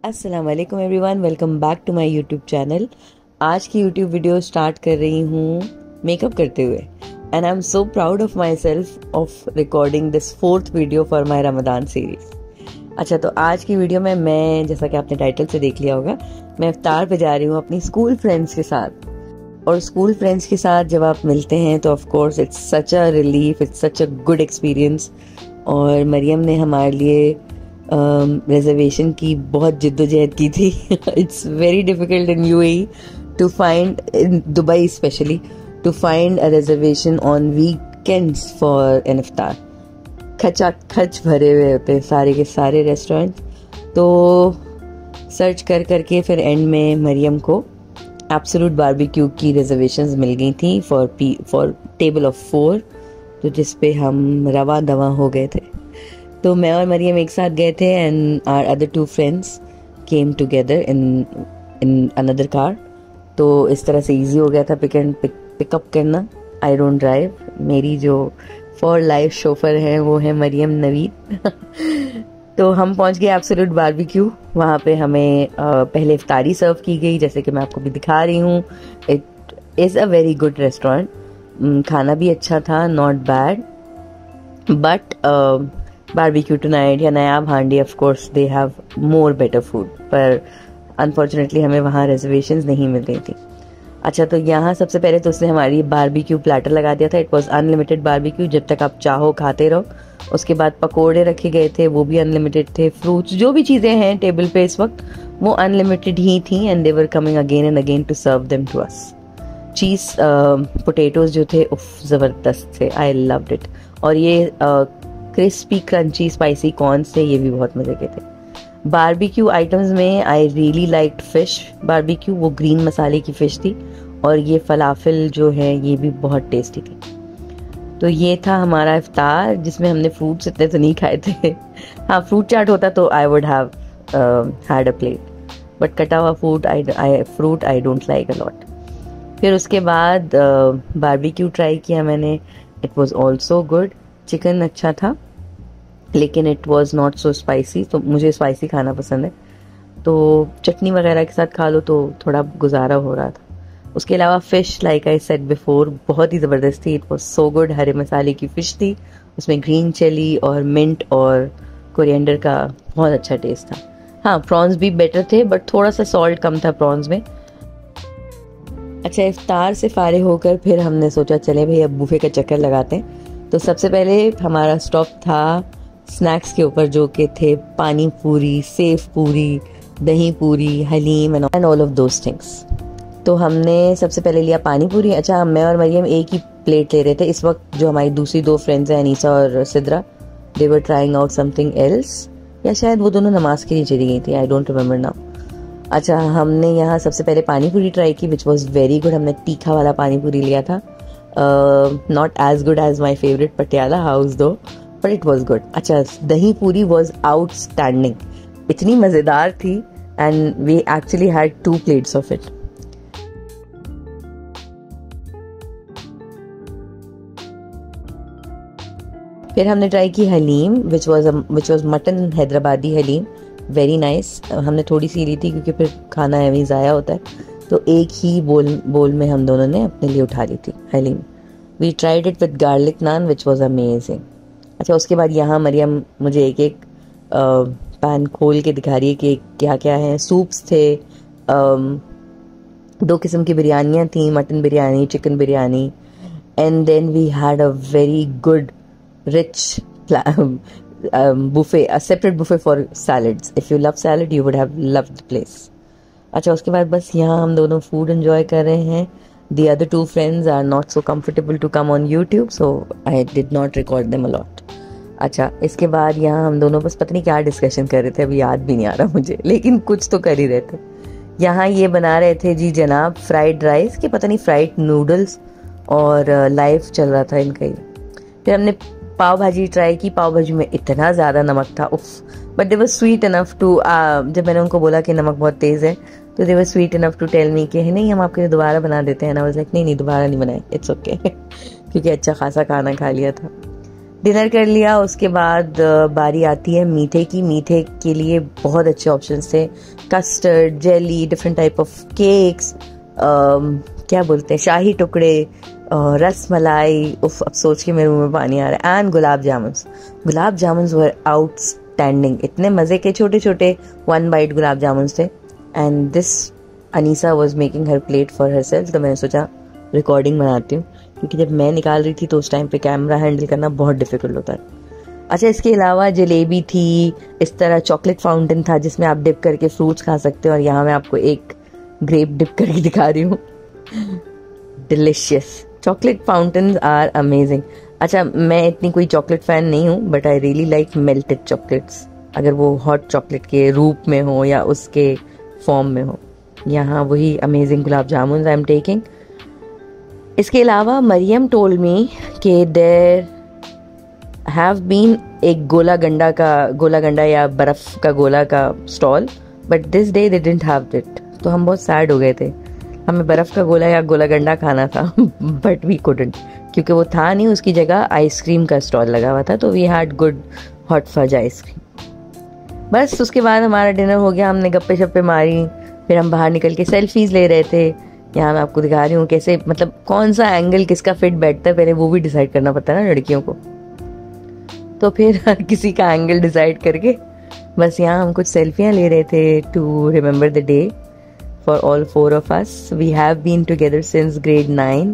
अस्सलाम वालेकुम everyone, welcome back to my YouTube channel. आज की यूट्यूब वीडियो स्टार्ट कर रही हूँ मेकअप करते हुए and I am so proud of my self of recording this 4th video for my Ramadan series. अच्छा, तो आज की वीडियो में मैं, जैसा कि आपने टाइटल से देख लिया होगा, मैं इफ्तार पे जा रही हूँ अपनी स्कूल फ्रेंड्स के साथ। और स्कूल फ्रेंड्स के साथ जब आप मिलते हैं तो of course it's such a relief, it's such a good experience. और मरियम ने हमारे लिए रिजर्वेशन की बहुत जिद्दोजहद की थी। It's very difficult in UAE to find, in Dubai specially, to find a reservation on weekends for an इफ्तार। खच भरे हुए होते सारे के सारे रेस्टोरेंट। तो सर्च कर करके फिर एंड में मरियम को एब्सोल्यूट बारबेक्यू की रिजर्वेशंस मिल गई थी फॉर टेबल ऑफ 4, तो जिस पे हम रवा दवा हो गए थे। तो मैं और मरियम एक साथ गए थे and our other 2 friends came together in another car. तो इस तरह से इजी हो गया था पिकअप करना। आई डोंट ड्राइव, मेरी जो फॉर लाइफ शोफर है वो है मरियम नवीद। तो हम पहुंच गए एब्सोल्यूट बारबेक्यू। वहाँ पे हमें पहले इफ्तारी सर्व की गई, जैसे कि मैं आपको भी दिखा रही हूँ। It is a very good restaurant, खाना भी अच्छा था, not bad. But barbecue tonight या नयाब हांडी, of course they have more better food, पर अनफॉर्चुनेटली हमें वहाँ रिजर्वेशंस नहीं मिल रही थी। अच्छा, तो यहाँ सबसे पहले तो उसने हमारी बारबेक्यू प्लेटर लगा दिया था। इट वाज अनलिमिटेड बारबेक्यू, जब तक आप चाहो खाते रहो। उसके बाद पकोड़े रखे गए थे, वो भी अनलिमिटेड थे। फ्रूट्स, जो भी चीज़ें हैं टेबल पे इस वक्त, वो अनलिमिटेड ही थी and they were coming again and again to serve them to us. Cheese potatoes जो थे, उफ, ज़बरदस्त थे, आई लव्ड इट। और ये क्रिस्पी क्रंची स्पाइसी कॉर्न्स थे, ये भी बहुत मजे के थे। बारबेक्यू आइटम्स में I really liked fish barbecue, वो ग्रीन मसाले की फिश थी। और ये फलाफल जो है ये भी बहुत टेस्टी थी। तो ये था हमारा इफ्तार, जिसमें हमने फ्रूट्स इतने तो नहीं खाए थे। हाँ, फ्रूट चाट होता तो I would have had a plate, but कटा हुआ fruit I don't like a lot. फिर उसके बाद बारबेक्यू ट्राई किया मैंने। It was also good. Chicken अच्छा था, लेकिन it was not so spicy. तो मुझे स्पाइसी खाना पसंद है, तो चटनी वगैरह के साथ खा लो तो थोड़ा गुजारा हो रहा था। उसके अलावा fish, like I said before, बहुत ही ज़बरदस्त थी। It was so good. हरे मसाले की फ़िश थी, उसमें ग्रीन चिली और मिंट और कोरिएंडर का बहुत अच्छा टेस्ट था। हाँ, प्रॉन्स भी बेटर थे, बट थोड़ा सा सॉल्ट कम था प्रॉन्स में। अच्छा, इफ्तार से फारिग होकर फिर हमने सोचा चले भाई अब बुफे का चक्कर लगाते हैं। तो सबसे पहले हमारा स्टॉप था स्नैक्स के ऊपर, जो कि थे पानी पूरी, save puri, dahi puri, haleem and all of those things. तो हमने सबसे पहले लिया पानी पूरी। अच्छा, मैं और मरियम एक ही प्लेट ले रहे थे इस वक्त। जो हमारी दूसरी 2 फ्रेंड्स हैं, अनीसा और Sidra, they were trying out something else, या शायद वो दोनों नमाज के लिए चली गई थी, आई डोंट रिमेम्बर नाउ। अच्छा, हमने यहाँ सबसे पहले पानी पूरी ट्राई की, विच वॉज वेरी गुड। हमने तीखा वाला पानी पूरी लिया था, not as good as my favourite Patiala house though, but it was good. अच्छा, दही पूरी वॉज आउटस्टैंडिंग, इतनी मज़ेदार थी and we actually had 2 plates of it. फिर हमने ट्राई की haleem, which was mutton Hyderabadi haleem, very nice. हमने थोड़ी सी ली थी क्योंकि फिर खाना है ज़ाया होता है, तो एक ही बोल में हम दोनों ने अपने लिए उठा ली थी haleem. We tried it with garlic naan, which was amazing. अच्छा, उसके बाद यहाँ मरियम मुझे एक पैन खोल के दिखा रही है कि क्या क्या है। सूप्स थे, 2 किस्म की बिरयानियाँ थी, mutton biryani, chicken biryani, and then we had a very good rich buffet, a separate buffet for salads. If you love salad, you would have loved the place. अच्छा, उसके बाद बस यहाँ हम दोनों फूड एंजॉय कर रहे हैं। The other 2 friends are not so comfortable to come on YouTube, so I did not record them a lot. अच्छा, इसके बाद यहाँ हम दोनों बस पता नहीं क्या डिस्कशन कर रहे थे, अभी याद भी नहीं आ रहा मुझे, लेकिन कुछ तो कर ही रहे थे। यहाँ ये बना रहे थे जी जनाब फ्राइड राइस के पता नहीं फ्राइड नूडल्स, और लाइव चल रहा था इनका ही। फिर हमने पाव भाजी ट्राई की। पाव भाजी में इतना ज़्यादा नमक था, उफ, but they were sweet enough too, जब मैंने उनको बोला कि नमक बहुत तेज़ है, तो they were sweet enough to tell me कि नहीं, हम आपके लिए दोबारा बना देते हैं ना। वाज लाइक नहीं दोबारा नहीं बनाए, इट्स ओके, क्योंकि अच्छा खासा खाना खा लिया था। डिनर कर लिया। उसके बाद बारी आती है मीठे की। मीठे के लिए बहुत अच्छे ऑप्शंस थे, custard, jelly, different type of cakes, क्या बोलते हैं, शाही टुकड़े, रस मलाई, उफ अब सोच के मेरे मुंह में पानी आ रहा है, and gulab jamuns. Gulab jamuns were outstanding, इतने मज़े के छोटे छोटे 1 बाइट गुलाब जामुन्स थे। And this Anisa was making her plate for her self, तो मैंने सोचा रिकॉर्डिंग बनाती हूँ, क्योंकि जब मैं निकाल रही थी तो उस टाइम पे कैमरा हैंडल करना बहुत डिफिकल्ट होता है। अच्छा, इसके अलावा जलेबी थी, इस तरह चॉकलेट फाउंटेन था जिसमें आप डिप करके फ्रूट्स खा सकते हो, और यहाँ मैं आपको एक ग्रेप डिप करके दिखा रही हूँ। Delicious, chocolate fountains are amazing. अच्छा, मैं इतनी कोई चॉकलेट फैन नहीं हूँ, but I really like melted chocolates, अगर वो हॉट चॉकलेट के रूप में हो या उसके फॉर्म में हो। यहाँ वही amazing gulab jamun I am taking. इसके अलावा मरियम टोल्ड मी कि देयर हैव बीन एक गोला गंडा या बर्फ का गोला का stall, but this day they didn't have it. तो हम बहुत सैड हो गए थे, हमें बर्फ का गोला या गोला गंडा खाना था बट वी कुडंट, क्योंकि वो था नहीं, उसकी जगह आइसक्रीम का स्टॉल लगा हुआ था। तो we had good hot fudge ice cream. बस उसके बाद हमारा डिनर हो गया, हमने गप्पे शप्पे मारी, फिर हम बाहर निकल के सेल्फीज ले रहे थे। यहाँ मैं आपको दिखा रही हूँ कैसे, मतलब कौन सा एंगल किसका फिट बैठता है, पहले वो भी डिसाइड करना पड़ता है ना लड़कियों को। तो फिर हर किसी का एंगल डिसाइड करके बस यहाँ हम कुछ सेल्फियाँ ले रहे थे to remember the day for all 4 of us. We have been together since grade 9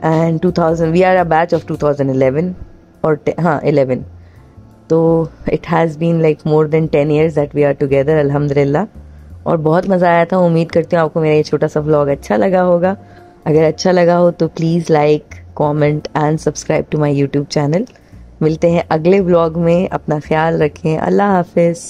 and 2000. We are a batch of 2011 or 11. तो it has been like more than 10 years that we are together, अल्हम्दुलिल्लाह। और बहुत मज़ा आया था। उम्मीद करती हूँ आपको मेरा ये छोटा सा व्लॉग अच्छा लगा होगा। अगर अच्छा लगा हो तो please like, comment and subscribe to my YouTube channel. मिलते हैं अगले व्लॉग में, अपना ख्याल रखें, अल्लाह हाफिज़।